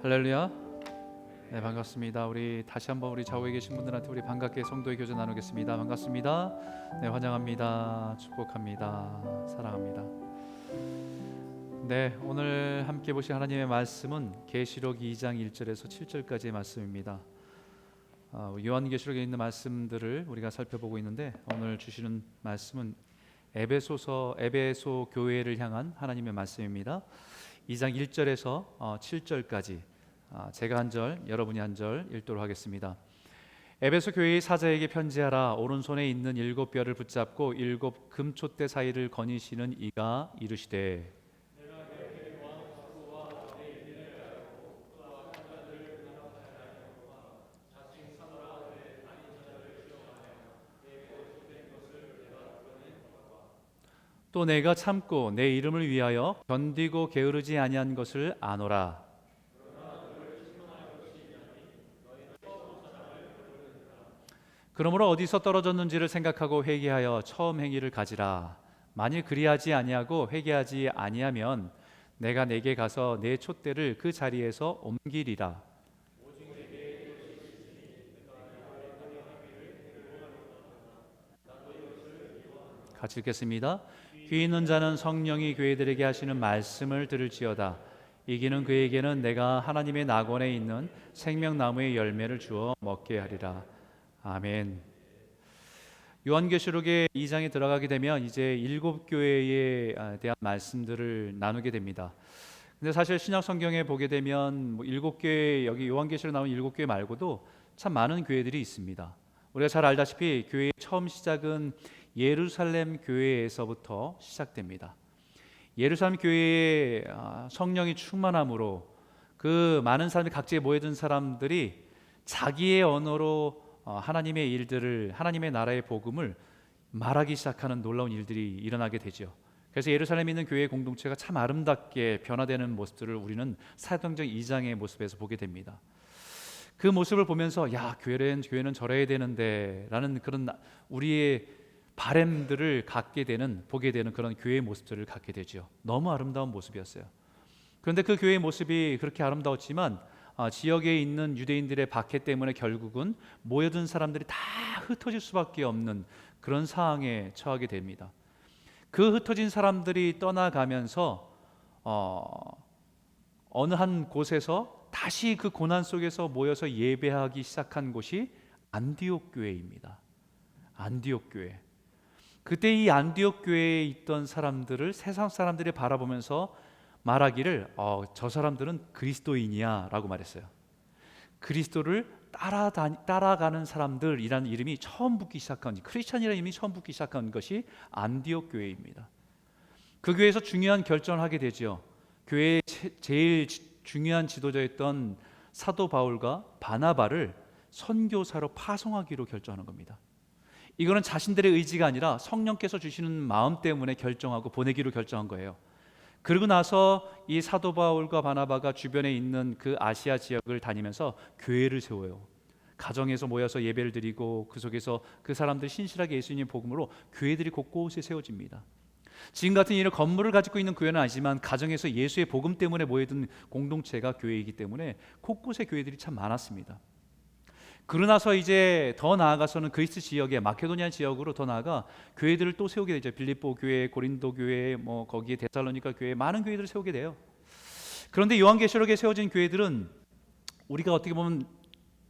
할렐루야. 네, 반갑습니다. 우리 다시 한번 우리 좌우에 계신 분들한테 우리 반갑게 성도의 교제 나누겠습니다. 반갑습니다. 네, 환영합니다. 축복합니다. 사랑합니다. 네, 오늘 함께 보실 하나님의 말씀은 계시록 2장 1절에서 7절까지의 말씀입니다. 요한계시록에 있는 말씀들을 우리가 살펴보고 있는데, 오늘 주시는 말씀은 에베소 교회를 향한 하나님의 말씀입니다. 2장 1절에서 7절까지 제가 한 절, 여러분이 한 절 읽도록 하겠습니다. 에베소 교회의 사자에게 편지하라. 오른손에 있는 7뼈를 붙잡고 7 금촛대 사이를 거니시는 이가 이르시되, 또 내가 참고 내 이름을 위하여 견디고 게으르지 아니한 것을 아노라. 그러므로 어디서 떨어졌는지를 생각하고 회개하여 처음 행위를 가지라. 만일 그리하지 아니하고 회개하지 아니하면 내가 내게 가서 내 촛대를 그 자리에서 옮기리라. 같이 읽겠습니다. 귀 있는 자는 성령이 교회들에게 하시는 말씀을 들을지어다. 이기는 그에게는 내가 하나님의 낙원에 있는 생명나무의 열매를 주어 먹게 하리라. 아멘. 요한계시록의 2장에 들어가게 되면 이제 7교회에 대한 말씀들을 나누게 됩니다. 근데 사실 신약 성경에 보게 되면 7교회, 여기 요한계시록 나온 7교회 말고도 참 많은 교회들이 있습니다. 우리가 잘 알다시피 교회의 처음 시작은 예루살렘 교회에서부터 시작됩니다. 예루살렘 교회에 성령이 충만함으로 그 많은 사람이 각지에 모여든 사람들이 자기의 언어로 하나님의 일들을, 하나님의 나라의 복음을 말하기 시작하는 놀라운 일들이 일어나게 되죠. 그래서 예루살렘에 있는 교회의 공동체가 참 아름답게 변화되는 모습들을 우리는 사도행전 2장의 모습에서 보게 됩니다. 그 모습을 보면서 교회는 저래야 되는데 라는 그런 우리의 바램들을 보게 되는 그런 교회의 모습들을 갖게 되죠. 너무 아름다운 모습이었어요. 그런데 그 교회의 모습이 그렇게 아름다웠지만 지역에 있는 유대인들의 박해 때문에 결국은 모여든 사람들이 다 흩어질 수밖에 없는 그런 상황에 처하게 됩니다. 그 흩어진 사람들이 떠나가면서 어느 한 곳에서 다시 그 고난 속에서 모여서 예배하기 시작한 곳이 안디옥 교회입니다. 안디옥 교회. 그때 이 안디옥 교회에 있던 사람들을 세상 사람들이 바라보면서 말하기를 저 사람들은 그리스도인이야 라고 말했어요. 그리스도를 따라가는 사람들이라는 이름이 처음 붙기 시작한, 크리스찬이라는 이름이 처음 붙기 시작한 것이 안디옥 교회입니다. 그 교회에서 중요한 결정을 하게 되죠. 교회의 제일 중요한 지도자였던 사도 바울과 바나바를 선교사로 파송하기로 결정하는 겁니다. 이거는 자신들의 의지가 아니라 성령께서 주시는 마음 때문에 결정하고 보내기로 결정한 거예요. 그러고 나서 이 사도 바울과 바나바가 주변에 있는 그 아시아 지역을 다니면서 교회를 세워요. 가정에서 모여서 예배를 드리고 그 속에서 그 사람들이 신실하게 예수님 복음으로 교회들이 곳곳에 세워집니다. 지금 같은 이런 건물을 가지고 있는 교회는 아니지만 가정에서 예수의 복음 때문에 모여든 공동체가 교회이기 때문에 곳곳에 교회들이 참 많았습니다. 그러고 나서 이제 더 나아가서는 그리스 지역에, 마케도니아 지역으로 더 나아가 교회들을 또 세우게 되죠. 빌립보 교회, 고린도 교회, 거기에 데살로니가 교회, 많은 교회들을 세우게 돼요. 그런데 요한계시록에 세워진 교회들은 우리가 어떻게 보면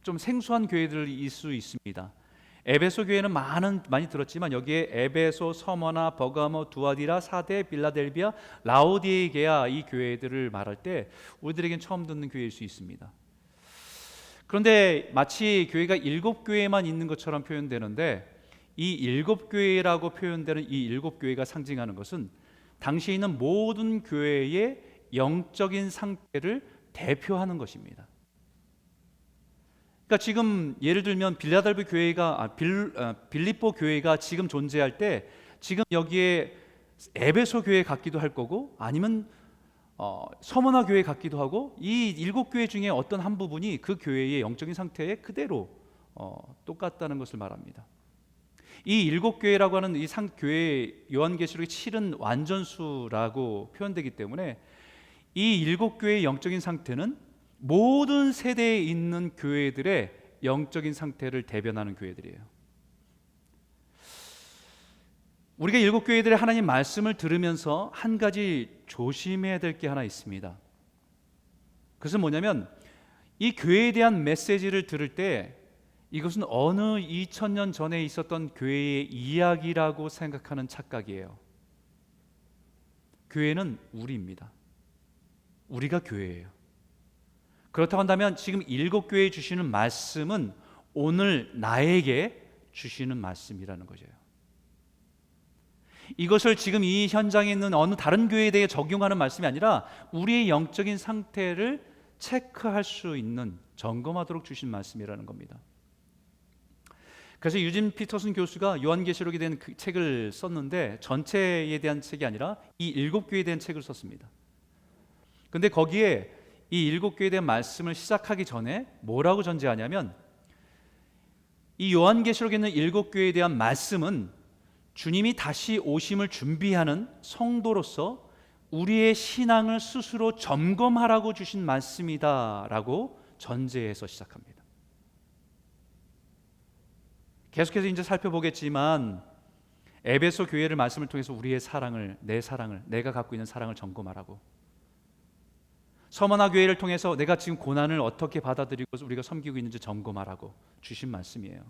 좀 생소한 교회들일 수 있습니다. 에베소 교회는 많이 들었지만 여기에 에베소, 서머나, 버가모, 두아디라, 사데, 빌라델비아, 라오디게아 이 교회들을 말할 때 우리들에겐 처음 듣는 교회일 수 있습니다. 그런데 마치 교회가 7교회만 있는 것처럼 표현되는데, 이 7교회라고 표현되는 이 7교회가 상징하는 것은 당시에 있는 모든 교회의 영적인 상태를 대표하는 것입니다. 그러니까 지금 예를 들면 빌립보 교회가 지금 존재할 때 지금 여기에 에베소 교회 같기도 할 거고, 아니면 서머나 교회 같기도 하고, 이 7교회 중에 어떤 한 부분이 그 교회의 영적인 상태에 그대로 똑같다는 것을 말합니다. 이 7교회라고 하는 이 교회, 요한계시록의 7은 완전수라고 표현되기 때문에 이 7교회의 영적인 상태는 모든 세대에 있는 교회들의 영적인 상태를 대변하는 교회들이에요. 우리가 일곱 교회들의 하나님 말씀을 들으면서 한 가지 조심해야 될 게 하나 있습니다. 그것은 뭐냐면 이 교회에 대한 메시지를 들을 때 이것은 어느 2000년 전에 있었던 교회의 이야기라고 생각하는 착각이에요. 교회는 우리입니다. 우리가 교회예요. 그렇다고 한다면 지금 일곱 교회에 주시는 말씀은 오늘 나에게 주시는 말씀이라는 거죠. 이것을 지금 이 현장에 있는 어느 다른 교회에 대해 적용하는 말씀이 아니라 우리의 영적인 상태를 체크할 수 있는, 점검하도록 주신 말씀이라는 겁니다. 그래서 유진 피터슨 교수가 요한계시록에 대한 그 책을 썼는데 전체에 대한 책이 아니라 이 일곱 교회에 대한 책을 썼습니다. 근데 거기에 이 일곱 교회에 대한 말씀을 시작하기 전에 뭐라고 전제하냐면 이 요한계시록에 있는 일곱 교회에 대한 말씀은 주님이 다시 오심을 준비하는 성도로서 우리의 신앙을 스스로 점검하라고 주신 말씀이다라고 전제해서 시작합니다. 계속해서 이제 살펴보겠지만 에베소 교회를 말씀을 통해서 우리의 사랑을, 내 사랑을, 내가 갖고 있는 사랑을 점검하라고, 서머나 교회를 통해서 내가 지금 고난을 어떻게 받아들이고 우리가 섬기고 있는지 점검하라고 주신 말씀이에요.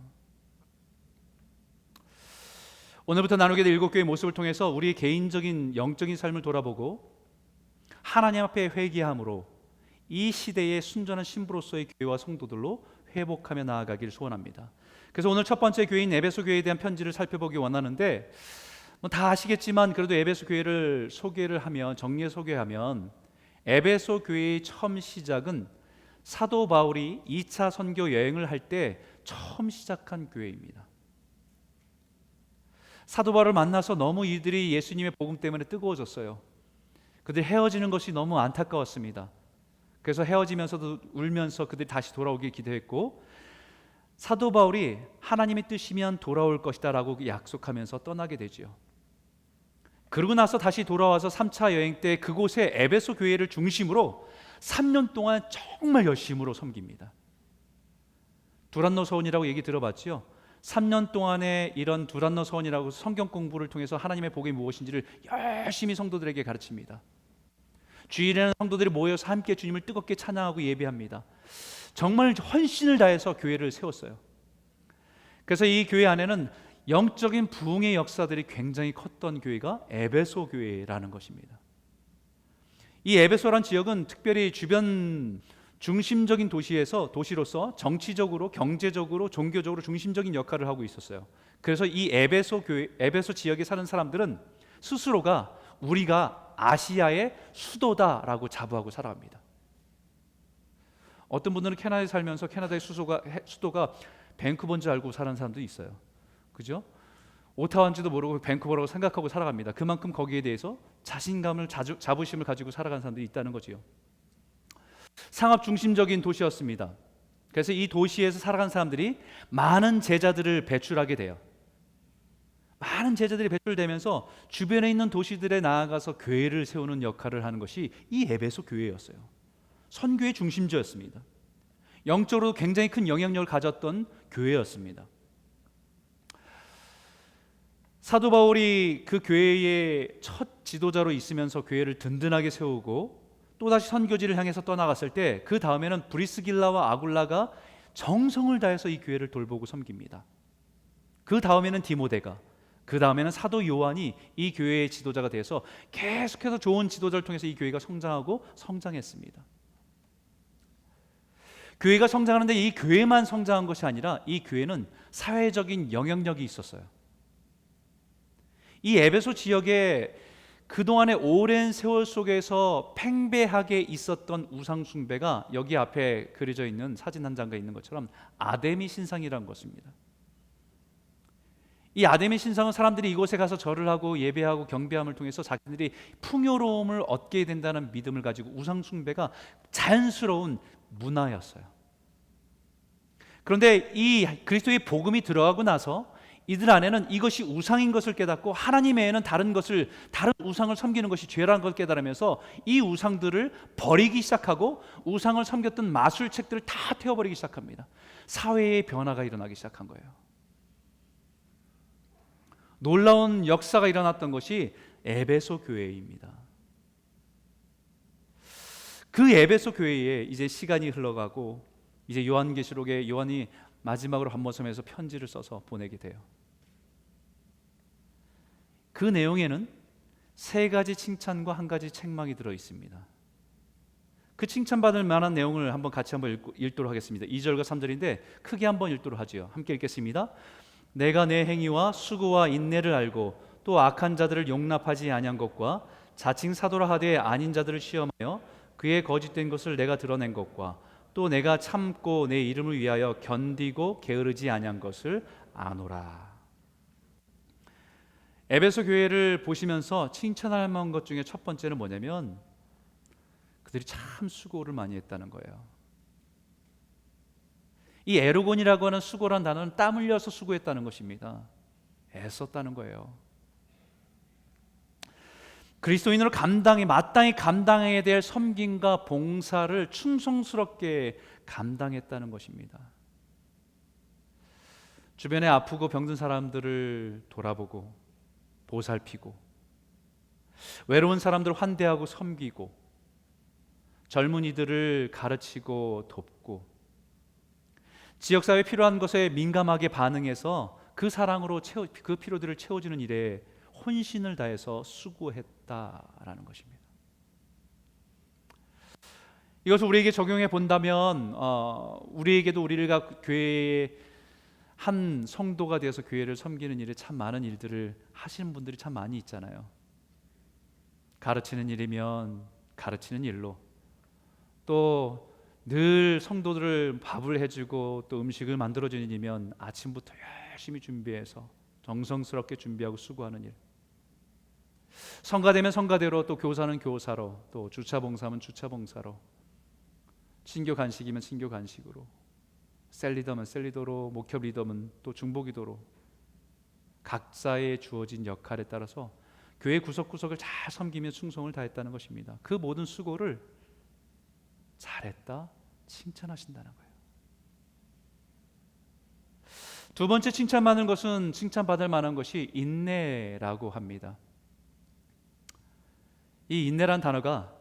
오늘부터 나누게 될 일곱 교회의 모습을 통해서 우리의 개인적인 영적인 삶을 돌아보고 하나님 앞에 회개함으로 이 시대의 순전한 신부로서의 교회와 성도들로 회복하며 나아가기를 소원합니다. 그래서 오늘 첫 번째 교회인 에베소 교회에 대한 편지를 살펴보기 원하는데, 다 아시겠지만 그래도 에베소 교회를 소개를 하면, 정리해 소개하면 에베소 교회의 처음 시작은 사도 바울이 2차 선교 여행을 할 때 처음 시작한 교회입니다. 사도 바울을 만나서 너무 이들이 예수님의 복음 때문에 뜨거워졌어요. 그들 헤어지는 것이 너무 안타까웠습니다. 그래서 헤어지면서도 울면서 그들이 다시 돌아오길 기도했고, 사도 바울이 하나님의 뜻이면 돌아올 것이다 라고 약속하면서 떠나게 되죠. 그러고 나서 다시 돌아와서 3차 여행 때 그곳에 에베소 교회를 중심으로 3년 동안 정말 열심으로 섬깁니다. 두란노 서원이라고 얘기 들어봤죠? 3년 동안의 이런 두란노 서원이라고 성경 공부를 통해서 하나님의 복이 무엇인지를 열심히 성도들에게 가르칩니다. 주일에는 성도들이 모여서 함께 주님을 뜨겁게 찬양하고 예배합니다. 정말 헌신을 다해서 교회를 세웠어요. 그래서 이 교회 안에는 영적인 부흥의 역사들이 굉장히 컸던 교회가 에베소 교회라는 것입니다. 이 에베소란 지역은 특별히 주변 중심적인 도시로서 정치적으로, 경제적으로, 종교적으로 중심적인 역할을 하고 있었어요. 그래서 이 에베소 교회, 에베소 지역에 사는 사람들은 스스로가 우리가 아시아의 수도다라고 자부하고 살아갑니다. 어떤 분들은 캐나다에 살면서 캐나다의 수도가 밴쿠버인 줄 알고 사는 사람도 있어요. 그죠? 오타와인지도 모르고 밴쿠버라고 생각하고 살아갑니다. 그만큼 거기에 대해서 자신감을, 자부심을 가지고 살아가는 사람들이 있다는 거지요. 상업 중심적인 도시였습니다. 그래서 이 도시에서 살아간 사람들이 많은 제자들을 배출하게 돼요. 많은 제자들이 배출되면서 주변에 있는 도시들에 나아가서 교회를 세우는 역할을 하는 것이 이 에베소 교회였어요. 선교의 중심지였습니다. 영적으로 굉장히 큰 영향력을 가졌던 교회였습니다. 사도 바울이 그 교회의 첫 지도자로 있으면서 교회를 든든하게 세우고 또다시 선교지를 향해서 떠나갔을 때 그 다음에는 브리스길라와 아굴라가 정성을 다해서 이 교회를 돌보고 섬깁니다. 그 다음에는 디모데가, 그 다음에는 사도 요한이 이 교회의 지도자가 돼서 계속해서 좋은 지도자를 통해서 이 교회가 성장하고 성장했습니다. 교회가 성장하는데 이 교회만 성장한 것이 아니라 이 교회는 사회적인 영향력이 있었어요. 이 에베소 지역에 그동안의 오랜 세월 속에서 팽배하게 있었던 우상 숭배가 여기 앞에 그려져 있는 사진 한 장가 있는 것처럼 아데미 신상이라는 것입니다. 이 아데미 신상은 사람들이 이곳에 가서 절을 하고 예배하고 경배함을 통해서 자기들이 풍요로움을 얻게 된다는 믿음을 가지고 우상 숭배가 자연스러운 문화였어요. 그런데 이 그리스도의 복음이 들어가고 나서 이들 안에는 이것이 우상인 것을 깨닫고 하나님 외에는 다른 우상을 섬기는 것이 죄라는 걸 깨달으면서 이 우상들을 버리기 시작하고 우상을 섬겼던 마술책들을 다 태워버리기 시작합니다. 사회의 변화가 일어나기 시작한 거예요. 놀라운 역사가 일어났던 것이 에베소 교회입니다. 그 에베소 교회에 이제 시간이 흘러가고 이제 요한계시록에 요한이 마지막으로 한번섬에서 편지를 써서 보내게 돼요. 그 내용에는 3가지 칭찬과 1가지 책망이 들어 있습니다. 그 칭찬받을 만한 내용을 같이 한번 읽도록 하겠습니다. 2절과 3절인데 크게 한번 읽도록 하죠. 함께 읽겠습니다. 내가 내 행위와 수고와 인내를 알고 또 악한 자들을 용납하지 아니한 것과 자칭 사도라 하되 아닌 자들을 시험하여 그의 거짓된 것을 내가 드러낸 것과 또 내가 참고 내 이름을 위하여 견디고 게으르지 아니한 것을 아노라. 에베소 교회를 보시면서 칭찬할 만한 것 중에 첫 번째는 뭐냐면 그들이 참 수고를 많이 했다는 거예요. 이 에르곤이라고 하는 수고란 단어는 땀 흘려서 수고했다는 것입니다. 애썼다는 거예요. 그리스도인으로 마땅히 감당해야 될 섬김과 봉사를 충성스럽게 감당했다는 것입니다. 주변에 아프고 병든 사람들을 돌아보고 보살피고 외로운 사람들을 환대하고 섬기고 젊은이들을 가르치고 돕고 지역사회에 필요한 것에 민감하게 반응해서 그 사랑으로 그 필요들을 채워주는 일에 혼신을 다해서 수고했다라는 것입니다. 이것을 우리에게 적용해 본다면 우리에게도 우리가 교회의 한 성도가 되어서 교회를 섬기는 일에 참 많은 일들을 하시는 분들이 참 많이 있잖아요. 가르치는 일이면 가르치는 일로, 또 늘 성도들을 밥을 해주고 또 음식을 만들어주는 일이면 아침부터 열심히 준비해서 정성스럽게 준비하고 수고하는 일, 성가되면 성가대로, 또 교사는 교사로, 또 주차봉사면 주차봉사로, 친교 간식이면 친교 간식으로, 셀리더면 셀리더로, 목협 리더면 또 중보기도로 각자의 주어진 역할에 따라서 교회 구석구석을 잘 섬기며 충성을 다했다는 것입니다. 그 모든 수고를 잘했다 칭찬하신다는 거예요. 두 번째 칭찬받을 만한 것이 인내라고 합니다. 이 인내란 단어가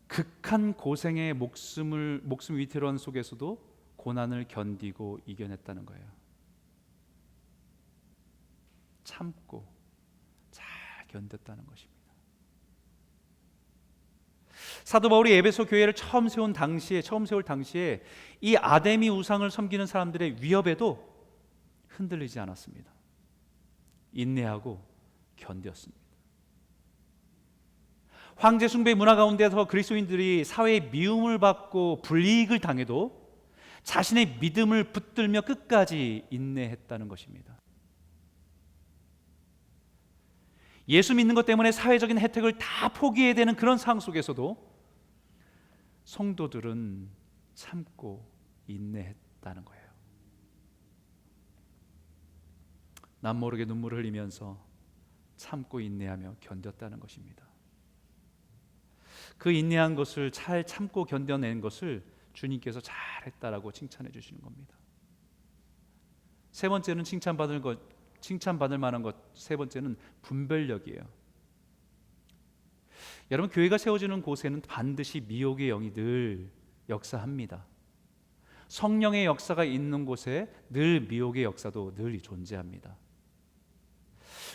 극한 고생의 목숨 위태로운 속에서도 고난을 견디고 이겨냈다는 거예요. 참고 잘 견뎠다는 것입니다. 사도 바울이 에베소 교회를 처음 세울 당시에 이 아데미 우상을 섬기는 사람들의 위협에도 흔들리지 않았습니다. 인내하고 견뎠습니다. 황제 숭배 문화 가운데서 그리스도인들이 사회의 미움을 받고 불이익을 당해도 자신의 믿음을 붙들며 끝까지 인내했다는 것입니다. 예수 믿는 것 때문에 사회적인 혜택을 다 포기해야 되는 그런 상황 속에서도 성도들은 참고 인내했다는 거예요. 남 모르게 눈물을 흘리면서 참고 인내하며 견뎠다는 것입니다. 그 인내한 것을 잘 참고 견뎌낸 것을 주님께서 잘했다라고 칭찬해 주시는 겁니다. 세 번째는 칭찬받을 만한 것, 세 번째는 분별력이에요. 여러분, 교회가 세워지는 곳에는 반드시 미혹의 영이 늘 역사합니다. 성령의 역사가 있는 곳에 늘 미혹의 역사도 늘 존재합니다.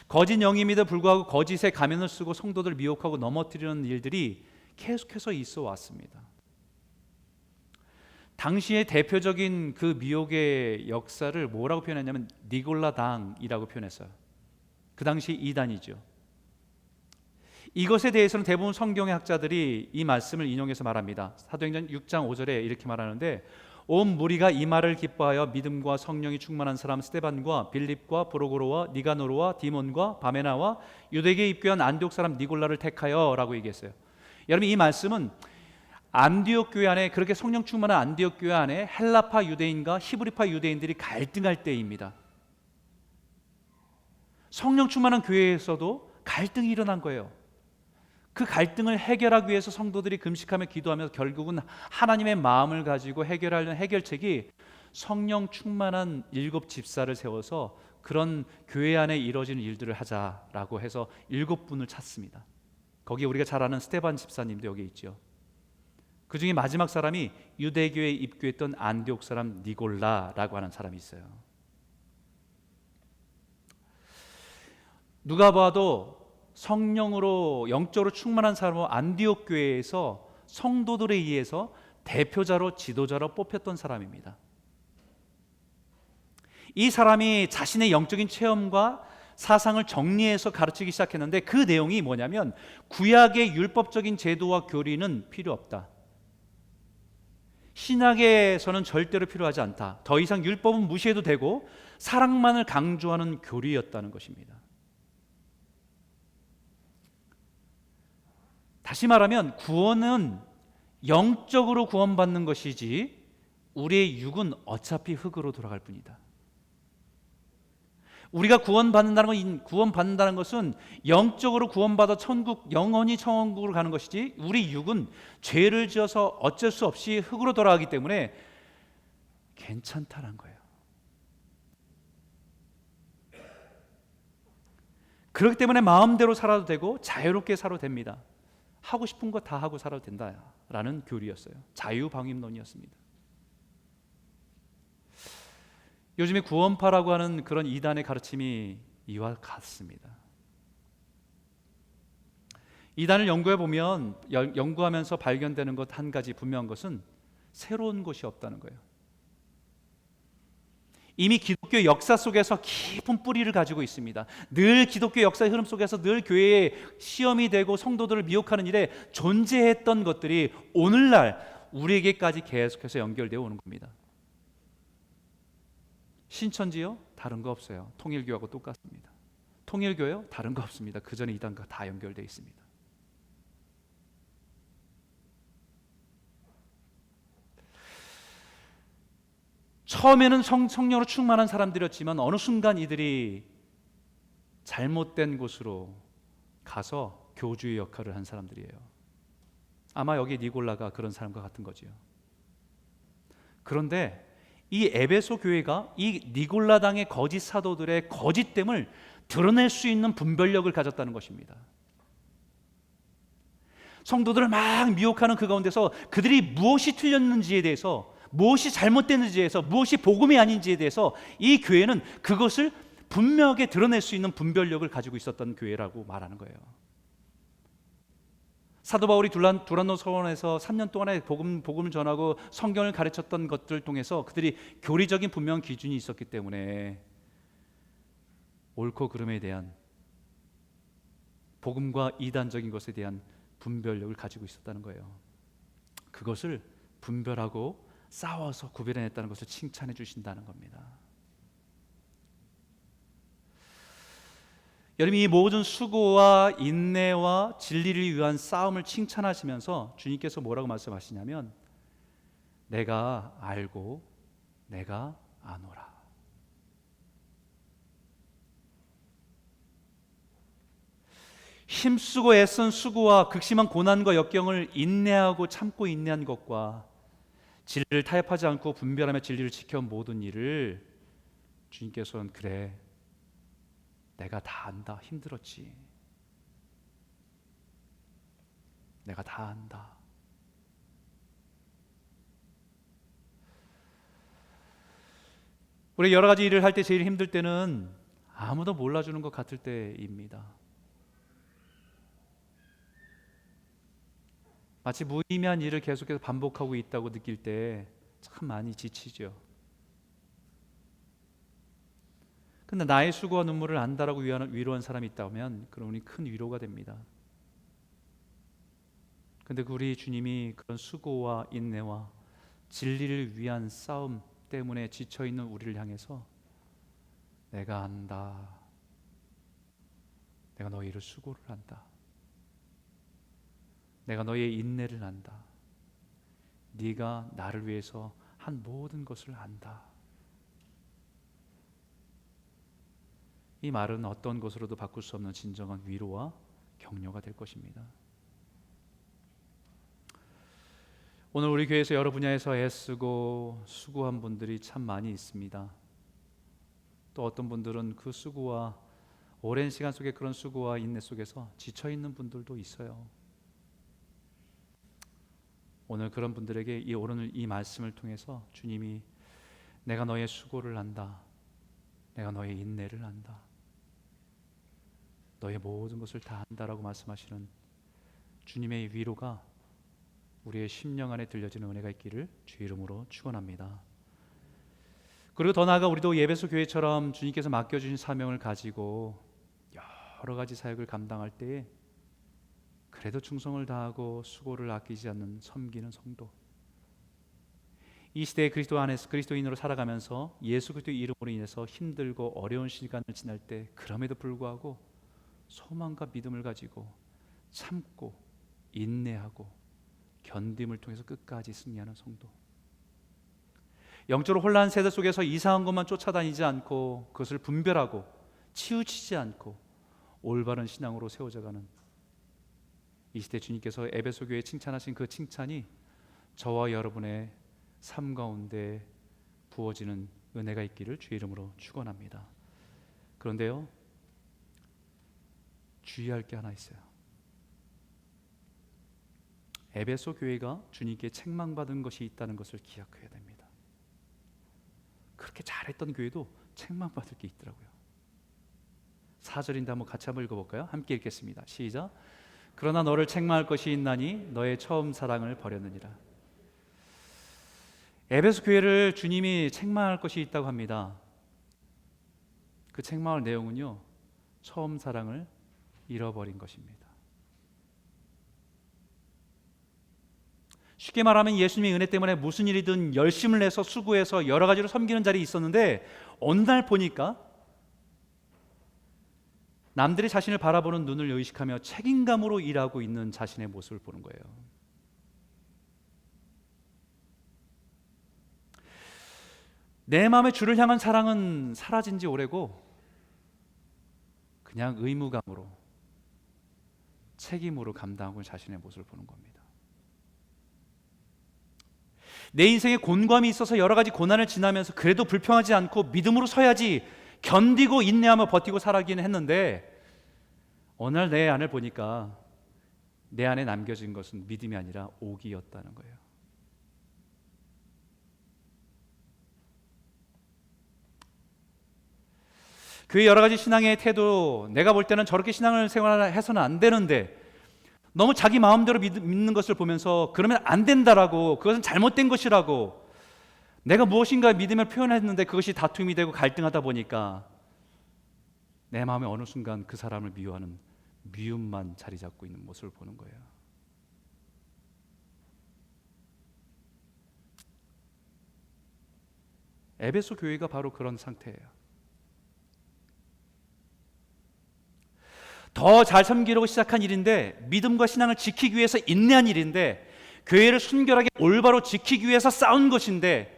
거짓 영임에도 불구하고 거짓의 가면을 쓰고 성도들을 미혹하고 넘어뜨리는 일들이 계속해서 있어 왔습니다. 당시의 대표적인 그 미혹의 역사를 뭐라고 표현했냐면 니골라당이라고 표현했어요. 그 당시 이단이죠. 이것에 대해서는 대부분 성경의 학자들이 이 말씀을 인용해서 말합니다. 사도행전 6장 5절에 이렇게 말하는데, 온 무리가 이 말을 기뻐하여 믿음과 성령이 충만한 사람 스데반과 빌립과 브로고로와 니가노르와 디몬과 바메나와 유대계에 입교한 안디옥 사람 니골라를 택하여 라고 얘기했어요. 여러분, 이 말씀은 안디옥 교회 안에, 그렇게 성령 충만한 안디옥 교회 안에 헬라파 유대인과 히브리파 유대인들이 갈등할 때입니다. 성령 충만한 교회에서도 갈등이 일어난 거예요. 그 갈등을 해결하기 위해서 성도들이 금식하며 기도하면서 결국은 하나님의 마음을 가지고 해결하려는 해결책이 성령 충만한 7집사를 세워서 그런 교회 안에 이루어지는 일들을 하자라고 해서 7분을 찾습니다. 거기에 우리가 잘 아는 스테반 집사님도 여기 있죠. 그 중에 마지막 사람이 유대교에 입교했던 안디옥 사람 니골라라고 하는 사람이 있어요. 누가 봐도 성령으로 영적으로 충만한 사람은 안디옥 교회에서 성도들에 의해서 대표자로 지도자로 뽑혔던 사람입니다. 이 사람이 자신의 영적인 체험과 사상을 정리해서 가르치기 시작했는데 그 내용이 뭐냐면 구약의 율법적인 제도와 교리는 필요 없다. 신약에서는 절대로 필요하지 않다. 더 이상 율법은 무시해도 되고 사랑만을 강조하는 교리였다는 것입니다. 다시 말하면 구원은 영적으로 구원받는 것이지 우리의 육은 어차피 흙으로 돌아갈 뿐이다. 우리가 구원받는다는 것은 영적으로 구원받아 영원히 천국으로 가는 것이지 우리 육은 죄를 지어서 어쩔 수 없이 흙으로 돌아가기 때문에 괜찮다는 거예요. 그렇기 때문에 마음대로 살아도 되고 자유롭게 살아도 됩니다. 하고 싶은 거 다 하고 살아도 된다라는 교리였어요. 자유방임론이었습니다. 요즘에 구원파라고 하는 그런 이단의 가르침이 이와 같습니다. 이단을 연구해 보면 연구하면서 발견되는 것 한 가지 분명한 것은 새로운 것이 없다는 거예요. 이미 기독교 역사 속에서 깊은 뿌리를 가지고 있습니다. 늘 기독교 역사의 흐름 속에서 늘 교회에 시험이 되고 성도들을 미혹하는 일에 존재했던 것들이 오늘날 우리에게까지 계속해서 연결되어 오는 겁니다. 신천지요? 다른 거 없어요. 통일교하고 똑같습니다. 통일교요? 다른 거 없습니다. 그 전에 이단과 다 연결되어 있습니다. 처음에는 성령으로 충만한 사람들이었지만 어느 순간 이들이 잘못된 곳으로 가서 교주의 역할을 한 사람들이에요. 아마 여기 니골라가 그런 사람과 같은 거지요. 그런데 이 에베소 교회가 이 니골라당의 거짓 사도들의 거짓됨을 드러낼 수 있는 분별력을 가졌다는 것입니다. 성도들을 막 미혹하는 그 가운데서 그들이 무엇이 틀렸는지에 대해서, 무엇이 잘못됐는지에 대해서, 무엇이 복음이 아닌지에 대해서 이 교회는 그것을 분명하게 드러낼 수 있는 분별력을 가지고 있었던 교회라고 말하는 거예요. 사도 바울이 두란노 서원에서 3년 동안에 복음을 전하고 성경을 가르쳤던 것들을 통해서 그들이 교리적인 분명한 기준이 있었기 때문에 옳고 그름에 대한, 복음과 이단적인 것에 대한 분별력을 가지고 있었다는 거예요. 그것을 분별하고 싸워서 구별해냈다는 것을 칭찬해 주신다는 겁니다. 여러분, 이 모든 수고와 인내와 진리를 위한 싸움을 칭찬하시면서 주님께서 뭐라고 말씀하시냐면 내가 알고 내가 아노라. 힘쓰고 애쓴 수고와 극심한 고난과 역경을 인내하고 참고 인내한 것과 진리를 타협하지 않고 분별하며 진리를 지켜온 모든 일을 주님께서는 그래, 내가 다 안다. 힘들었지. 내가 다 안다. 우리 여러 가지 일을 할 때 제일 힘들 때는 아무도 몰라주는 것 같을 때입니다. 마치 무의미한 일을 계속해서 반복하고 있다고 느낄 때 참 많이 지치죠. 근데 나의 수고와 눈물을 안다라고 위로한 사람이 있다면 그러니 큰 위로가 됩니다. 근데 우리 주님이 그런 수고와 인내와 진리를 위한 싸움 때문에 지쳐있는 우리를 향해서 내가 안다. 내가 너희를 수고를 한다. 내가 너희의 인내를 안다. 네가 나를 위해서 한 모든 것을 안다. 이 말은 어떤 것으로도 바꿀 수 없는 진정한 위로와 격려가 될 것입니다. 오늘 우리 교회에서 여러 분야에서 애쓰고 수고한 분들이 참 많이 있습니다. 또 어떤 분들은 그 수고와 오랜 시간 속에 그런 수고와 인내 속에서 지쳐있는 분들도 있어요. 오늘 그런 분들에게 오늘 이 말씀을 통해서 주님이 내가 너의 수고를 안다, 내가 너의 인내를 안다, 너의 모든 것을 다 안다라고 말씀하시는 주님의 위로가 우리의 심령 안에 들려지는 은혜가 있기를 주의 이름으로 축원합니다. 그리고 더 나아가 우리도 예배소 교회처럼 주님께서 맡겨주신 사명을 가지고 여러 가지 사역을 감당할 때에 그래도 충성을 다하고 수고를 아끼지 않는 섬기는 성도, 이 시대에 그리스도 안에서 그리스도인으로 살아가면서 예수 그리스도의 이름으로 인해서 힘들고 어려운 시간을 지날 때 그럼에도 불구하고 소망과 믿음을 가지고 참고 인내하고 견딤을 통해서 끝까지 승리하는 성도, 영적으로 혼란 세대 속에서 이상한 것만 쫓아다니지 않고 그것을 분별하고 치우치지 않고 올바른 신앙으로 세워져가는 이 시대 주님께서 에베소 교회에 칭찬하신 그 칭찬이 저와 여러분의 삶 가운데 부어지는 은혜가 있기를 주의 이름으로 축원합니다. 그런데요, 주의할 게 하나 있어요. 에베소 교회가 주님께 책망받은 것이 있다는 것을 기억해야 됩니다. 그렇게 잘했던 교회도 책망받을 게 있더라고요. 4절인데 한번 같이 한번 읽어볼까요? 함께 읽겠습니다. 시작. 그러나 너를 책망할 것이 있나니 너의 처음 사랑을 버렸느니라. 에베소 교회를 주님이 책망할 것이 있다고 합니다. 그 책망할 내용은요, 처음 사랑을 잃어버린 것입니다. 쉽게 말하면 예수님의 은혜 때문에 무슨 일이든 열심을 내서 수고해서 여러 가지로 섬기는 자리에 있었는데 어느 날 보니까 남들이 자신을 바라보는 눈을 의식하며 책임감으로 일하고 있는 자신의 모습을 보는 거예요. 내 마음에 주를 향한 사랑은 사라진 지 오래고 그냥 의무감으로 책임으로 감당하고 자신의 모습을 보는 겁니다. 내 인생에 곤감이 있어서 여러 가지 고난을 지나면서 그래도 불평하지 않고 믿음으로 서야지 견디고 인내하며 버티고 살아가기는 했는데 어느 날 내 안을 보니까 내 안에 남겨진 것은 믿음이 아니라 오기였다는 거예요. 그 여러 가지 신앙의 태도, 내가 볼 때는 저렇게 신앙을 생활해서는 안 되는데 너무 자기 마음대로 믿는 것을 보면서 그러면 안 된다라고, 그것은 잘못된 것이라고 내가 무엇인가 믿음을 표현했는데 그것이 다툼이 되고 갈등하다 보니까 내 마음에 어느 순간 그 사람을 미워하는 미움만 자리 잡고 있는 모습을 보는 거예요. 에베소 교회가 바로 그런 상태예요. 더 잘 섬기려고 시작한 일인데, 믿음과 신앙을 지키기 위해서 인내한 일인데, 교회를 순결하게 올바로 지키기 위해서 싸운 것인데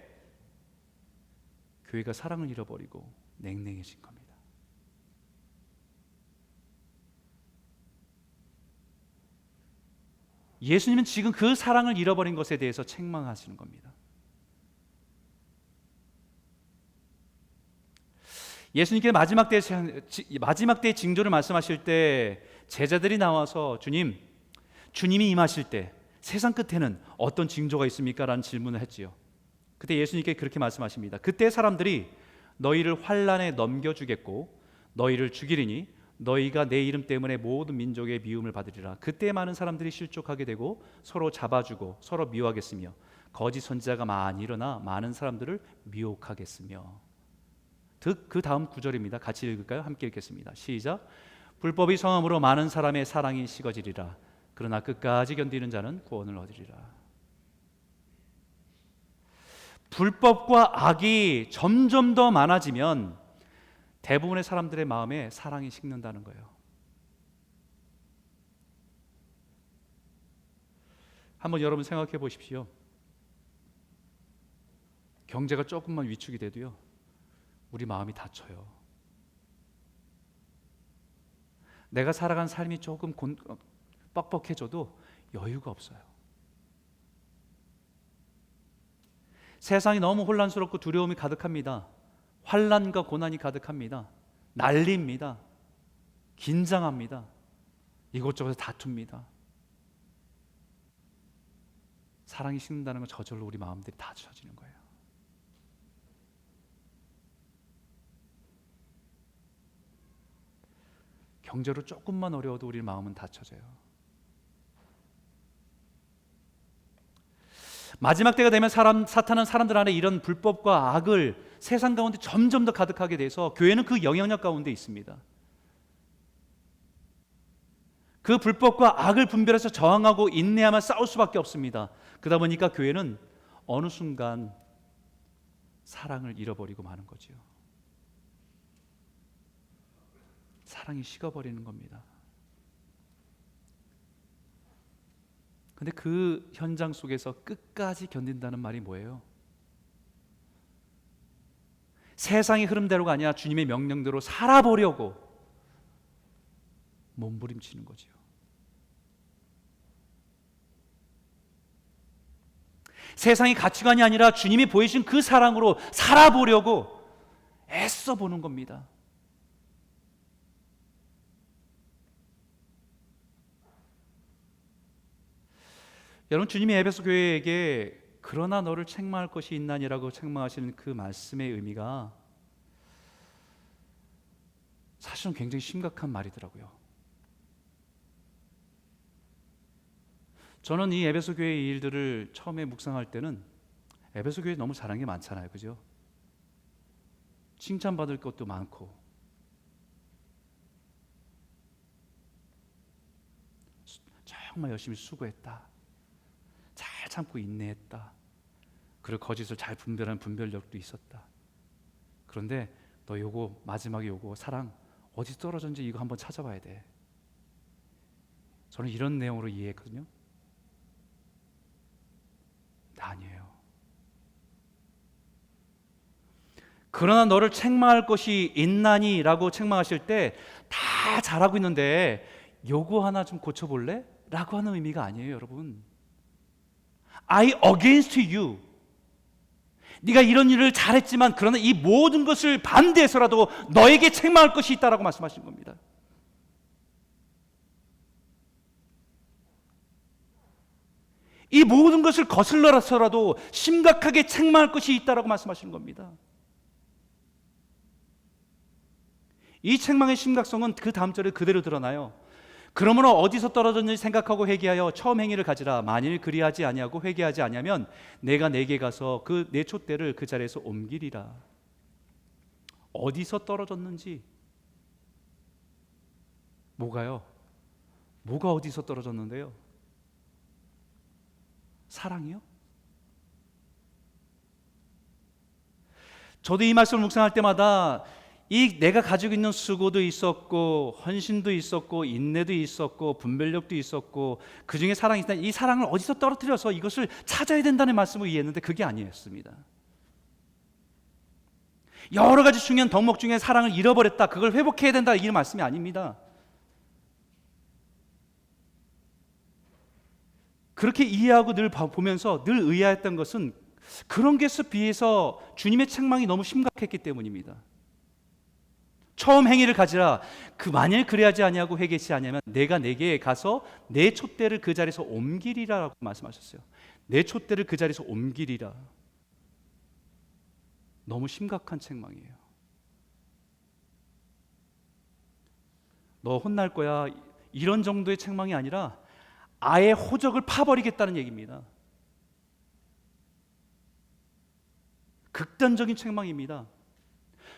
교회가 사랑을 잃어버리고 냉랭해진 겁니다. 예수님은 지금 그 사랑을 잃어버린 것에 대해서 책망하시는 겁니다. 예수님께서 마지막 때의 징조를 말씀하실 때 제자들이 나와서 주님이 임하실 때 세상 끝에는 어떤 징조가 있습니까? 라는 질문을 했지요. 그때 예수님께 그렇게 말씀하십니다. 그때 사람들이 너희를 환난에 넘겨주겠고 너희를 죽이리니 너희가 내 이름 때문에 모든 민족의 미움을 받으리라. 그때 많은 사람들이 실족하게 되고 서로 잡아주고 서로 미워하겠으며 거짓 선지자가 많이 일어나 많은 사람들을 미혹하겠으며. 그 다음 구절입니다. 같이 읽을까요? 함께 읽겠습니다. 시작. 불법이 성함으로 많은 사람의 사랑이 식어지리라. 그러나 끝까지 견디는 자는 구원을 얻으리라. 불법과 악이 점점 더 많아지면 대부분의 사람들의 마음에 사랑이 식는다는 거예요. 한번 여러분 생각해 보십시오. 경제가 조금만 위축이 돼도요, 우리 마음이 다쳐요. 내가 살아간 삶이 조금 뻑뻑해져도 여유가 없어요. 세상이 너무 혼란스럽고 두려움이 가득합니다. 환난과 고난이 가득합니다. 난리입니다. 긴장합니다. 이곳저곳에 다툽니다. 사랑이 식는다는 건 저절로 우리 마음들이 닫혀지는 거예요. 경제로 조금만 어려워도 우리 마음은 닫혀져요. 마지막 때가 되면 사탄은 사람들 안에 이런 불법과 악을 세상 가운데 점점 더 가득하게 돼서 교회는 그 영향력 가운데 있습니다. 그 불법과 악을 분별해서 저항하고 인내하며 싸울 수밖에 없습니다. 그러다 보니까 교회는 어느 순간 사랑을 잃어버리고 마는 거지요. 사랑이 식어버리는 겁니다. 근데 그 현장 속에서 끝까지 견딘다는 말이 뭐예요? 세상의 흐름대로가 아니라 주님의 명령대로 살아보려고 몸부림치는 거지요. 세상의 가치관이 아니라 주님이 보이신 그 사랑으로 살아보려고 애써 보는 겁니다. 여러분, 주님이 에베소 교회에게 그러나 너를 책망할 것이 있나니라고 책망하시는 그 말씀의 의미가 사실은 굉장히 심각한 말이더라고요. 저는 이 에베소 교회의 일들을 처음에 묵상할 때는 에베소 교회 너무 잘한 게 많잖아요, 그죠? 칭찬받을 것도 많고 정말 열심히 수고했다, 잘 참고 인내했다, 그리고 거짓을 잘 분별하는 분별력도 있었다. 그런데 너 요거 마지막에 요거 사랑 어디 떨어졌는지 이거 한번 찾아봐야 돼. 저는 이런 내용으로 이해했거든요. 아니에요. 그러나 너를 책망할 것이 있나니 라고 책망하실 때 다 잘하고 있는데 요거 하나 좀 고쳐볼래? 라고 하는 의미가 아니에요, 여러분. I against you. 네가 이런 일을 잘했지만 그러나 이 모든 것을 반대해서라도 너에게 책망할 것이 있다라고 말씀하신 겁니다. 이 모든 것을 거슬러서라도 심각하게 책망할 것이 있다라고 말씀하시는 겁니다. 이 책망의 심각성은 그 다음 절에 그대로 드러나요. 그러므로 어디서 떨어졌는지 생각하고 회개하여 처음 행위를 가지라. 만일 그리하지 아니하고 회개하지 아니하면 내가 내게 가서 그 내 촛대를 그 자리에서 옮기리라. 어디서 떨어졌는지. 뭐가요? 뭐가 어디서 떨어졌는데요? 사랑이요? 저도 이 말씀을 묵상할 때마다 이 내가 가지고 있는 수고도 있었고 헌신도 있었고 인내도 있었고 분별력도 있었고 그 중에 사랑이 있다. 이 사랑을 어디서 떨어뜨려서 이것을 찾아야 된다는 말씀을 이해했는데 그게 아니었습니다. 여러 가지 중요한 덕목 중에 사랑을 잃어버렸다, 그걸 회복해야 된다, 이런 말씀이 아닙니다. 그렇게 이해하고 늘 보면서 늘 의아했던 것은 그런 것에 비해서 주님의 책망이 너무 심각했기 때문입니다. 처음 행위를 가지라. 그 만일 그래야지 아니하고 회개치 아니하면 내가 내게 가서 내 촛대를 그 자리에서 옮기리라라고 말씀하셨어요. 내 촛대를 그 자리에서 옮기리라. 너무 심각한 책망이에요. 너 혼날 거야, 이런 정도의 책망이 아니라 아예 호적을 파버리겠다는 얘기입니다. 극단적인 책망입니다.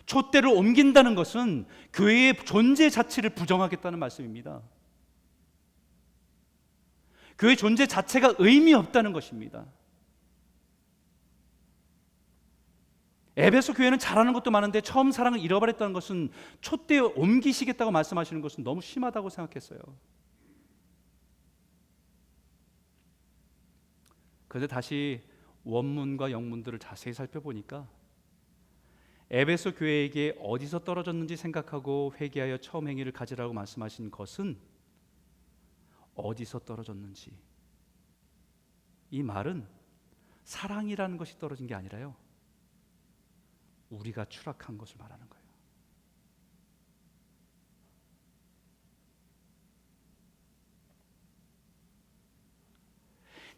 촛대를 옮긴다는 것은 교회의 존재 자체를 부정하겠다는 말씀입니다. 교회 존재 자체가 의미 없다는 것입니다. 에베소 교회는 잘하는 것도 많은데 처음 사랑을 잃어버렸다는 것은 촛대에 옮기시겠다고 말씀하시는 것은 너무 심하다고 생각했어요. 그런데 다시 원문과 영문들을 자세히 살펴보니까 에베소 교회에게 어디서 떨어졌는지 생각하고 회개하여 처음 행위를 가지라고 말씀하신 것은 어디서 떨어졌는지, 이 말은 사랑이라는 것이 떨어진 게 아니라요, 우리가 추락한 것을 말하는 거예요.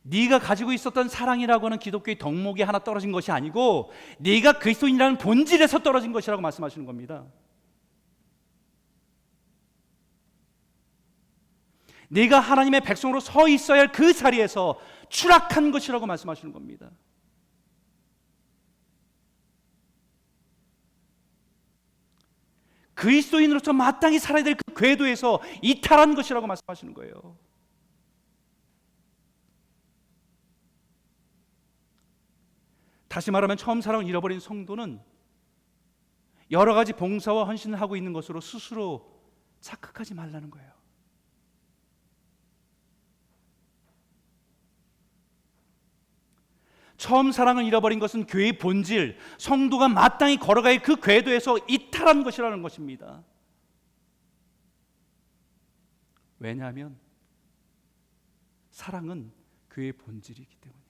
네가 가지고 있었던 사랑이라고 하는 기독교의 덕목이 하나 떨어진 것이 아니고 네가 그리스도인이라는 본질에서 떨어진 것이라고 말씀하시는 겁니다. 네가 하나님의 백성으로 서 있어야 할 그 자리에서 추락한 것이라고 말씀하시는 겁니다. 그리스도인으로서 마땅히 살아야 될 그 궤도에서 이탈한 것이라고 말씀하시는 거예요. 다시 말하면 처음 사랑을 잃어버린 성도는 여러 가지 봉사와 헌신을 하고 있는 것으로 스스로 착각하지 말라는 거예요. 처음 사랑을 잃어버린 것은 교회의 본질, 성도가 마땅히 걸어갈 그 궤도에서 이탈한 것이라는 것입니다. 왜냐하면 사랑은 교회의 본질이기 때문이에요.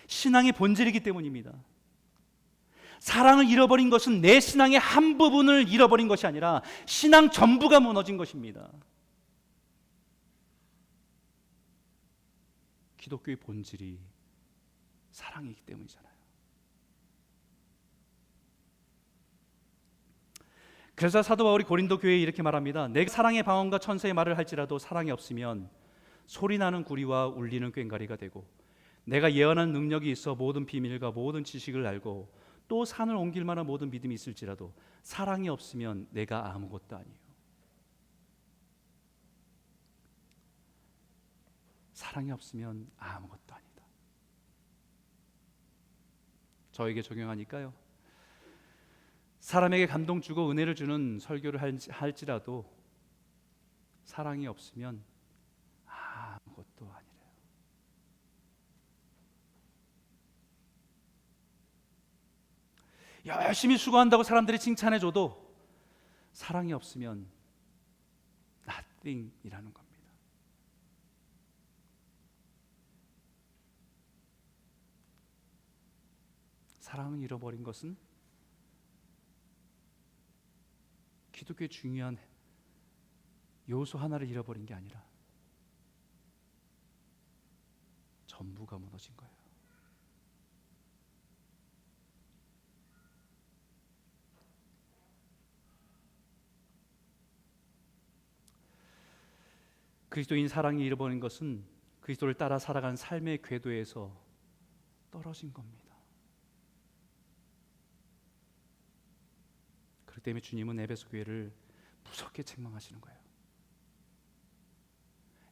신앙의 본질이기 때문입니다. 사랑을 잃어버린 것은 내 신앙의 한 부분을 잃어버린 것이 아니라 신앙 전부가 무너진 것입니다. 기독교의 본질이 사랑이기 때문이잖아요. 그래서 사도 바울이 고린도 교회에 이렇게 말합니다. 내가 사랑의 방언과 천사의 말을 할지라도 사랑이 없으면 소리나는 구리와 울리는 꽹과리가 되고, 내가 예언하는 능력이 있어 모든 비밀과 모든 지식을 알고 또 산을 옮길 만한 모든 믿음이 있을지라도 사랑이 없으면 내가 아무것도 아니에요. 사랑이 없으면 아무것도 아니다. 저에게 적용하니까요, 사람에게 감동 주고 은혜를 주는 설교를 할지라도 사랑이 없으면 아무것도 아니래요. 열심히 수고한다고 사람들이 칭찬해줘도 사랑이 없으면 nothing이라는 겁니다. 사랑을 잃어버린 것은 기독교의 중요한 요소 하나를 잃어버린 게 아니라 전부가 무너진 거예요. 그리스도인 사랑이 잃어버린 것은 그리스도를 따라 살아가는 삶의 궤도에서 떨어진 겁니다. 그렇기 때문에 주님은 에베소 교회를 무섭게 책망하시는 거예요.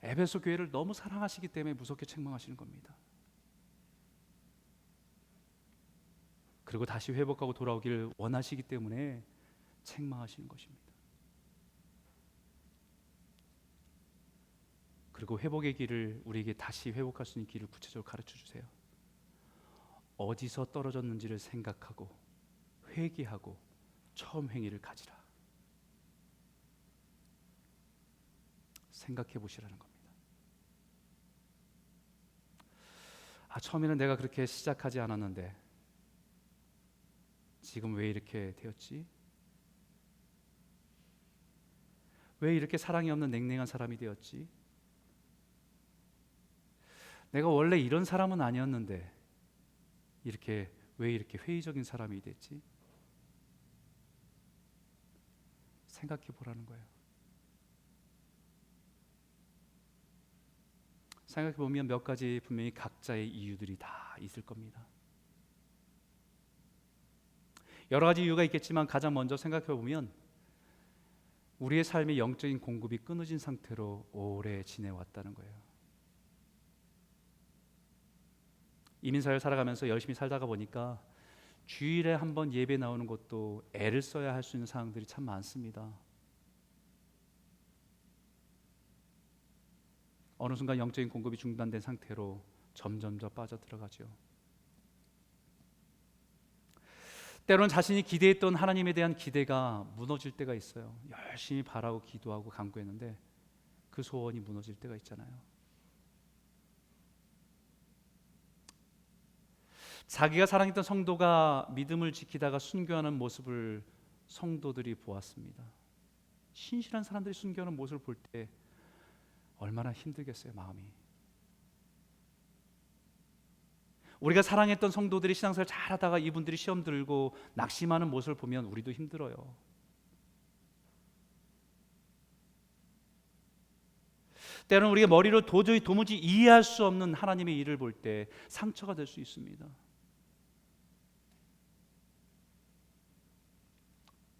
에베소 교회를 너무 사랑하시기 때문에 무섭게 책망하시는 겁니다. 그리고 다시 회복하고 돌아오기를 원하시기 때문에 책망하시는 것입니다. 그리고 회복의 길을, 우리에게 다시 회복할 수 있는 길을 구체적으로 가르쳐 주세요. 어디서 떨어졌는지를 생각하고 회개하고 처음 행위를 가지라. 생각해 보시라는 겁니다. 처음에는 내가 그렇게 시작하지 않았는데 지금 왜 이렇게 되었지? 왜 이렇게 사랑이 없는 냉랭한 사람이 되었지? 내가 원래 이런 사람은 아니었는데 왜 이렇게 회의적인 사람이 됐지? 생각해 보라는 거예요. 생각해 보면 몇 가지 분명히 각자의 이유들이 다 있을 겁니다. 여러 가지 이유가 있겠지만 가장 먼저 생각해 보면 우리의 삶의 영적인 공급이 끊어진 상태로 오래 지내왔다는 거예요. 이민사회를 살아가면서 열심히 살다가 보니까 주일에 한 번 예배 나오는 것도 애를 써야 할 수 있는 상황들이 참 많습니다. 어느 순간 영적인 공급이 중단된 상태로 점점 더 빠져들어가죠. 때로는 자신이 기대했던 하나님에 대한 기대가 무너질 때가 있어요. 열심히 바라고 기도하고 간구했는데 그 소원이 무너질 때가 있잖아요. 자기가 사랑했던 성도가 믿음을 지키다가 순교하는 모습을 성도들이 보았습니다. 신실한 사람들이 순교하는 모습을 볼 때 얼마나 힘들겠어요, 마음이. 우리가 사랑했던 성도들이 신앙생활 잘하다가 이분들이 시험 들고 낙심하는 모습을 보면 우리도 힘들어요. 때로는 우리가 머리로 도무지 이해할 수 없는 하나님의 일을 볼 때 상처가 될 수 있습니다.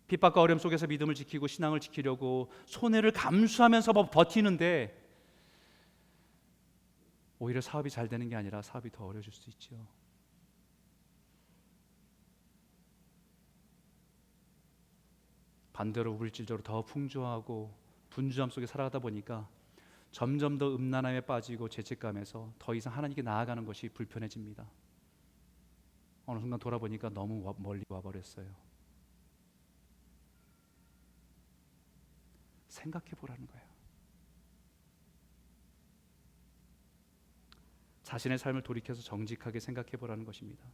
핍박과 어려움 속에서 믿음을 지키고 신앙을 지키려고 손해를 감수하면서 버티는데 오히려 사업이 잘 되는 게 아니라 사업이 더 어려워질 수 있죠. 반대로 물질적으로 더 풍조하고 분주함 속에 살아가다 보니까 점점 더 음란함에 빠지고 죄책감에서 더 이상 하나님께 나아가는 것이 불편해집니다. 어느 순간 돌아보니까 너무 멀리 와버렸어요. 생각해 보라는 거예요. 자신의 삶을 돌이켜서 정직하게 생각해 보라는 것입니다.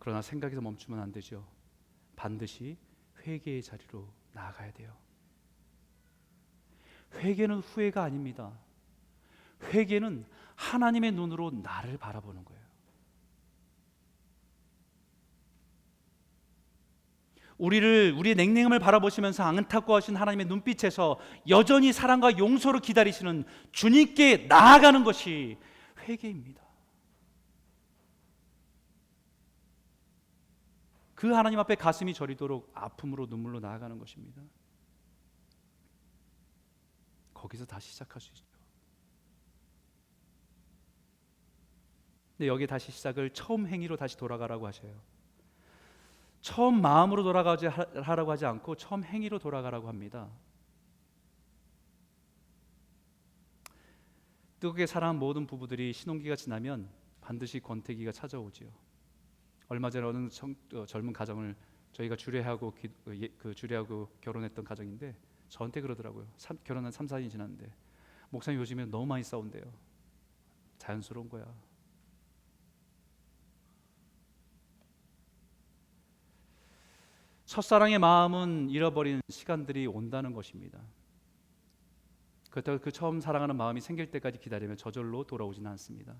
그러나 생각에서 멈추면 안 되죠. 반드시 회개의 자리로 나아가야 돼요. 회개는 후회가 아닙니다. 회개는 하나님의 눈으로 나를 바라보는 거예요. 우리의 냉랭함을 바라보시면서 안타까워하신 하나님의 눈빛에서 여전히 사랑과 용서로 기다리시는 주님께 나아가는 것이 회개입니다. 그 하나님 앞에 가슴이 저리도록 아픔으로 눈물로 나아가는 것입니다. 거기서 다시 시작할 수 있죠. 근데 여기에 다시 시작을 처음 행위로 다시 돌아가라고 하셔요. 처음 마음으로 하라고 하지 않고 처음 행위로 돌아가라고 합니다. 뜨겁게 사랑한 모든 부부들이 신혼기가 지나면 반드시 권태기가 찾아오지요. 얼마 전에 어느 젊은 가정을 저희가 주례하고 결혼했던 가정인데 저한테 그러더라고요. 결혼한 3, 4년이 지났는데 목사님 요즘에 너무 많이 싸운대요. 자연스러운 거야. 첫사랑의 마음은 잃어버린 시간들이 온다는 것입니다. 그렇다고 그 처음 사랑하는 마음이 생길 때까지 기다리면 저절로 돌아오지는 않습니다.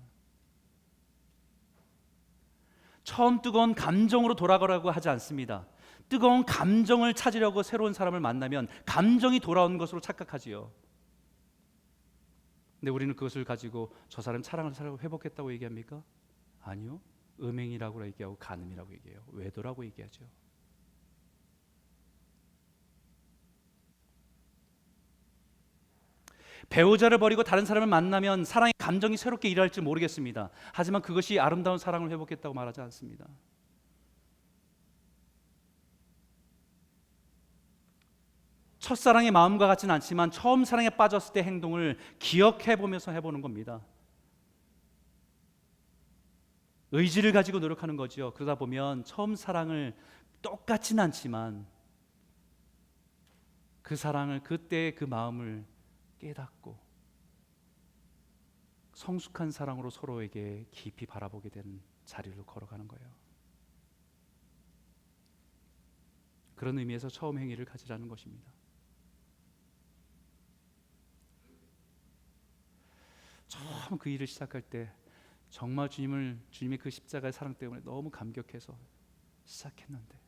처음 뜨거운 감정으로 돌아가라고 하지 않습니다. 뜨거운 감정을 찾으려고 새로운 사람을 만나면 감정이 돌아온 것으로 착각하지요. 근데 우리는 그것을 가지고 저 사람 사랑을 회복했다고 얘기합니까? 아니요. 음행이라고 얘기하고 간음이라고 얘기해요. 외도라고 얘기하죠. 배우자를 버리고 다른 사람을 만나면 사랑의 감정이 새롭게 일어날지 모르겠습니다. 하지만 그것이 아름다운 사랑을 회복했다고 말하지 않습니다. 첫사랑의 마음과 같지는 않지만 처음 사랑에 빠졌을 때 행동을 기억해보면서 해보는 겁니다. 의지를 가지고 노력하는 거죠. 그러다 보면 처음 사랑을 똑같지는 않지만 그 사랑을, 그때의 그 마음을 깨닫고 성숙한 사랑으로 서로에게 깊이 바라보게 되는 자리로 걸어가는 거예요. 그런 의미에서 처음 행위를 가지라는 것입니다. 처음 그 일을 시작할 때 정말 주님의 그 십자가의 사랑 때문에 너무 감격해서 시작했는데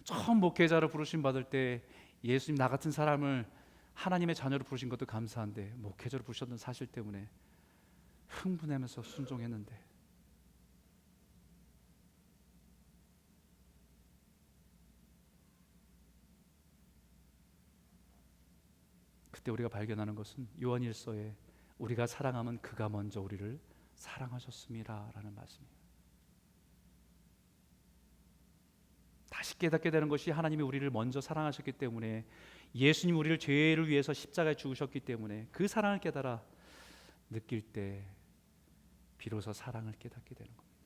처음 목회자로 부르심 받을 때 예수님 나 같은 사람을 하나님의 자녀로 부르신 것도 감사한데 목회자로 부르셨던 사실 때문에 흥분하면서 순종했는데 그때 우리가 발견하는 것은 요한일서에 우리가 사랑하면 그가 먼저 우리를 사랑하셨음이라 라는 말씀이에요. 다시 깨닫게 되는 것이 하나님이 우리를 먼저 사랑하셨기 때문에 예수님 우리를 죄를 위해서 십자가에 죽으셨기 때문에 그 사랑을 깨달아 느낄 때 비로소 사랑을 깨닫게 되는 겁니다.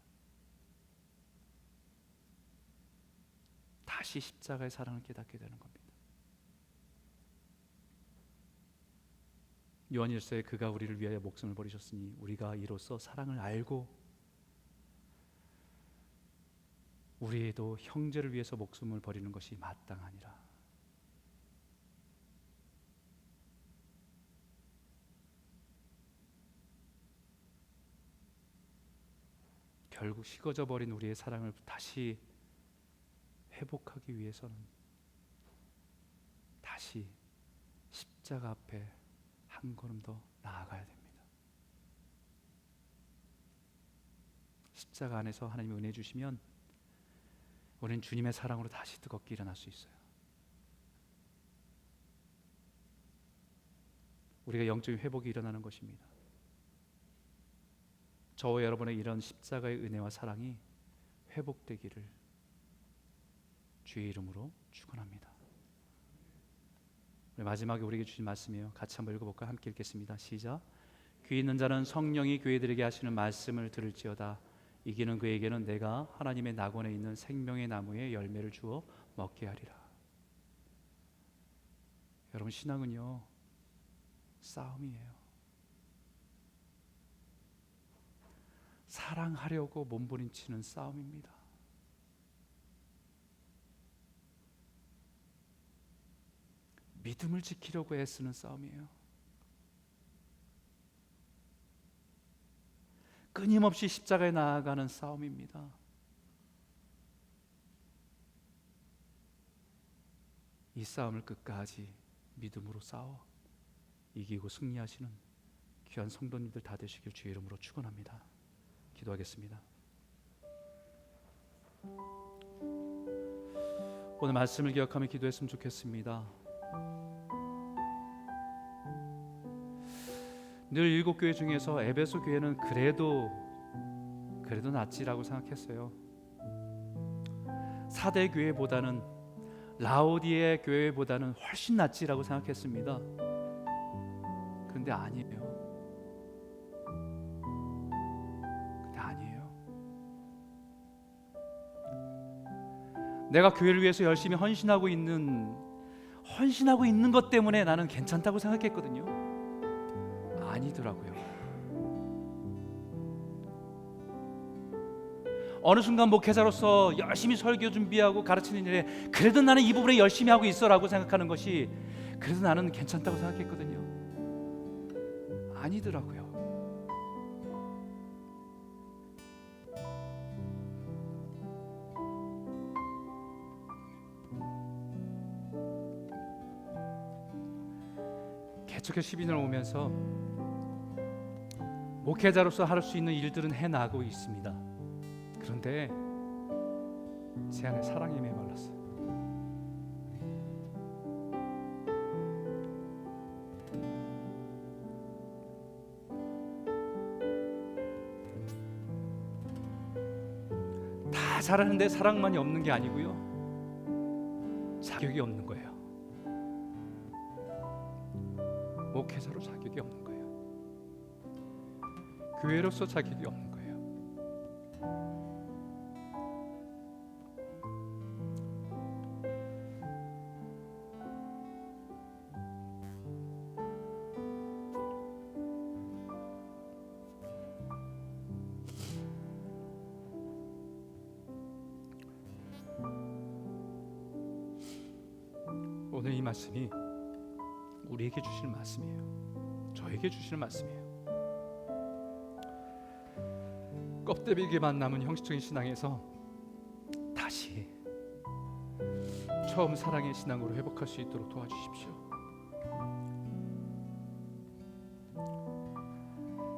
다시 십자가의 사랑을 깨닫게 되는 겁니다. 요한일서에 그가 우리를 위하여 목숨을 버리셨으니 우리가 이로써 사랑을 알고 우리도 형제를 위해서 목숨을 버리는 것이 마땅하니라. 결국 식어져 버린 우리의 사랑을 다시 회복하기 위해서는 다시 십자가 앞에 한 걸음 더 나아가야 됩니다. 십자가 안에서 하나님이 은혜 주시면 우리는 주님의 사랑으로 다시 뜨겁게 일어날 수 있어요. 우리가 영적인 회복이 일어나는 것입니다. 저와 여러분의 이런 십자가의 은혜와 사랑이 회복되기를 주의 이름으로 축원합니다. 마지막에 우리에게 주신 말씀이에요. 같이 한번 읽어볼까요? 함께 읽겠습니다. 시작. 귀 있는 자는 성령이 교회들에게 하시는 말씀을 들을지어다. 이기는 그에게는 내가 하나님의 낙원에 있는 생명의 나무의 열매를 주어 먹게 하리라. 여러분, 신앙은요 싸움이에요. 사랑하려고 몸부림치는 싸움입니다. 믿음을 지키려고 애쓰는 싸움이에요. 끊임없이 십자가에 나아가는 싸움입니다. 이 싸움을 끝까지 믿음으로 싸워 이기고 승리하시는 귀한 성도님들 다 되시길 주의 이름으로 축원합니다. 기도하겠습니다. 오늘 말씀을 기억하며 기도했으면 좋겠습니다. 늘 7교회 중에서 에베소 교회는 그래도 낫지라고 생각했어요. 4대 교회보다는 라오디에 교회보다는 훨씬 낫지라고 생각했습니다. 그런데 아니에요. 내가 교회를 위해서 열심히 헌신하고 있는 것 때문에 나는 괜찮다고 생각했거든요. 아니더라고요. 어느 순간 목회자로서 열심히 설교 준비하고 가르치는 일에 그래도 나는 이 부분에 열심히 하고 있어라고 생각하는 것이 그래도 나는 괜찮다고 생각했거든요. 아니더라고요. 개척교 10인을 오면서 목회자로서 할 수 있는 일들은 해나가고 있습니다. 그런데 제 안에 사랑이 메말랐어요. 다 잘하는데 사랑만이 없는 게 아니고요, 자격이 없는 거예요. 목회자로 자격이 없는 거예요. 교회로서 자격이 없는 거예요. 오늘 이 말씀이 우리에게 주시는 말씀이에요. 저에게 주시는 말씀이에요. 껍데기만 남은 형식적인 신앙에서 다시 처음 사랑의 신앙으로 회복할 수 있도록 도와주십시오.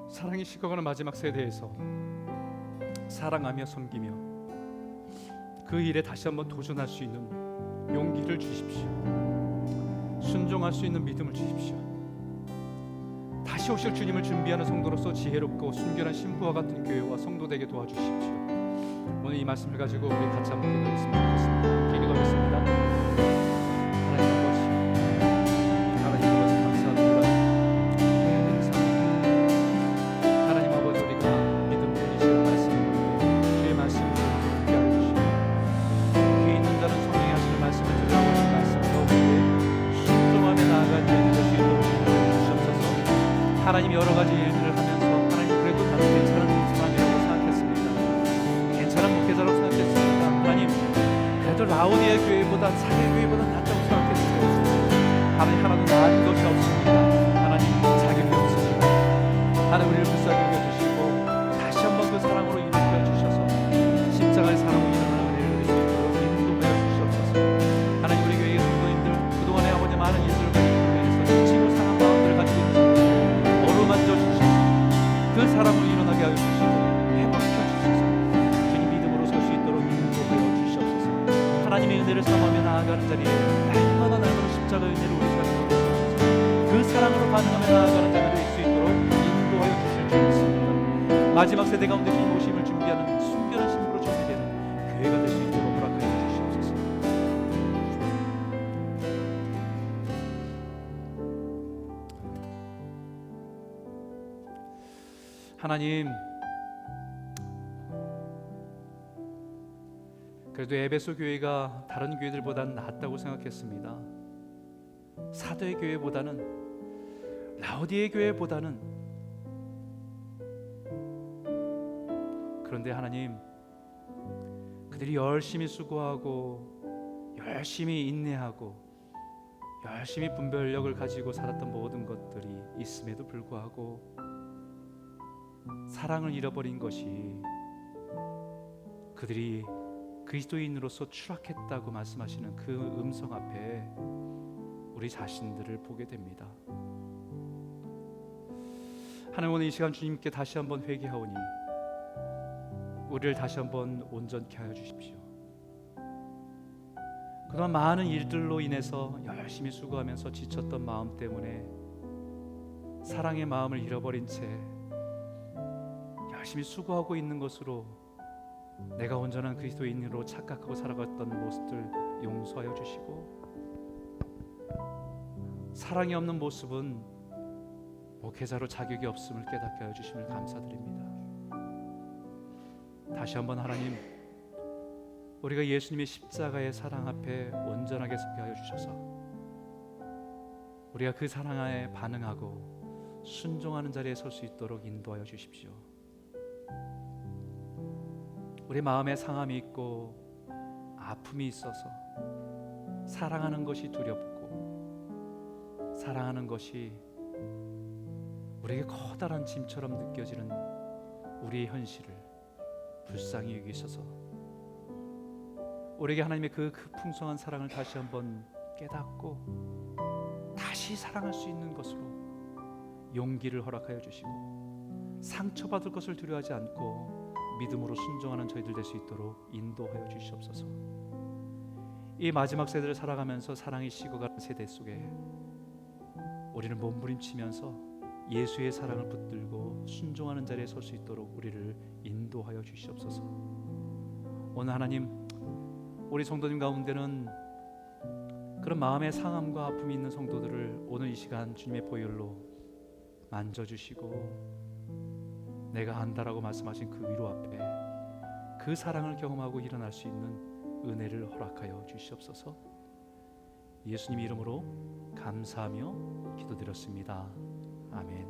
사랑이 식어가는 마지막 세대에서 사랑하며 섬기며 그 일에 다시 한번 도전할 수 있는 용기를 주십시오. 순종할 수 있는 믿음을 주십시오. 다시 오실 주님을 준비하는 성도로서 지혜롭고 순결한 신부와 같은 교회와 성도 되게 도와주십시오. 오늘 이 말씀을 가지고 우리 같이 한번 기도했으면 좋겠습니다. 기도하겠습니다. 하나님 아버지, 하나님 아버지 감사합니다. 하나님 아버지, 우리가 하나님 여러 가지 일들을 하면서 하나님 그래도 나는 괜찮은 사람이라고 생각했습니다. 괜찮은 목회자라고 생각했습니다. 하나님 그래도 라오디아 교회보다 사대 교회보다 낫다고 생각했어요. 하나님 하나도 나은 것이 없습니다. 하나님 자격이 없습니다. 하나님 우리를 불쌍히 여겨주시고 다시 한번 그 사랑으로 인도하여 주셔서 십자가의 사랑으로 일어나는 은혜를 누릴 수 있도록 인도하여 주시옵소서. 하나님 우리 교회의 성도님들 그동안에 아버지 많은 일들을 가지고 인해서 지치고 상한 마음들을 가지고 있는 어루만져 주시고 그 사랑으로 일어나게 하여 주시고 회복시켜 주셔서 주님 믿음으로 설 수 있도록 인도하여 주시옵소서. 하나님의 은혜를 삼하며 나아가는 자리에 날마다 날마다 십자가의 은혜를 우리 삶에 주옵소서. 그 사랑으로 반응하며 나아가는 자가 될 수 있도록 인도하여 주실 줄 믿습니다. 마지막 세대 가운데 주님 오심을 준비하는 순결한 신부로 준비되는 교회가 될 수 있도록 허락하여 주시옵소서. 하나님 그래도 에베소 교회가 다른 교회들보다는 낫다고 생각했습니다. 사대 교회보다는 라오디에 교회보다는. 그런데 하나님 그들이 열심히 수고하고 열심히 인내하고 열심히 분별력을 가지고 살았던 모든 것들이 있음에도 불구하고 사랑을 잃어버린 것이 그들이 그리스도인으로서 추락했다고 말씀하시는 그 음성 앞에 우리 자신들을 보게 됩니다. 하나님 오늘 이 시간 주님께 다시 한번 회개하오니 우리를 다시 한번 온전케 하여 주십시오. 그동안 많은 일들로 인해서 열심히 수고하면서 지쳤던 마음 때문에 사랑의 마음을 잃어버린 채 열심히 수고하고 있는 것으로 내가 온전한 그리스도인으로 착각하고 살아갔던 모습들 용서하여 주시고 사랑이 없는 모습은 목회자로 자격이 없음을 깨닫게 하여 주심을 감사드립니다. 다시 한번 하나님 우리가 예수님의 십자가의 사랑 앞에 온전하게 서게 하여 주셔서 우리가 그 사랑에 반응하고 순종하는 자리에 설 수 있도록 인도하여 주십시오. 우리 마음에 상함이 있고 아픔이 있어서 사랑하는 것이 두렵고 사랑하는 것이 우리에게 커다란 짐처럼 느껴지는 우리의 현실을 불쌍히 여기셔서 우리에게 하나님의 그 풍성한 사랑을 다시 한번 깨닫고 다시 사랑할 수 있는 것으로 용기를 허락하여 주시고 상처받을 것을 두려워하지 않고 믿음으로 순종하는 저희들 될 수 있도록 인도하여 주시옵소서. 이 마지막 세대를 살아가면서 사랑이 식어가는 세대 속에 우리는 몸부림치면서 예수의 사랑을 붙들고 순종하는 자리에 설 수 있도록 우리를 인도하여 주시옵소서. 오늘 하나님 우리 성도님 가운데는 그런 마음의 상함과 아픔이 있는 성도들을 오늘 이 시간 주님의 보혈로 만져주시고 내가 안다라고 말씀하신 그 위로 앞에 그 사랑을 경험하고 일어날 수 있는 은혜를 허락하여 주시옵소서. 예수님 이름으로 감사하며 기도드렸습니다. 아멘.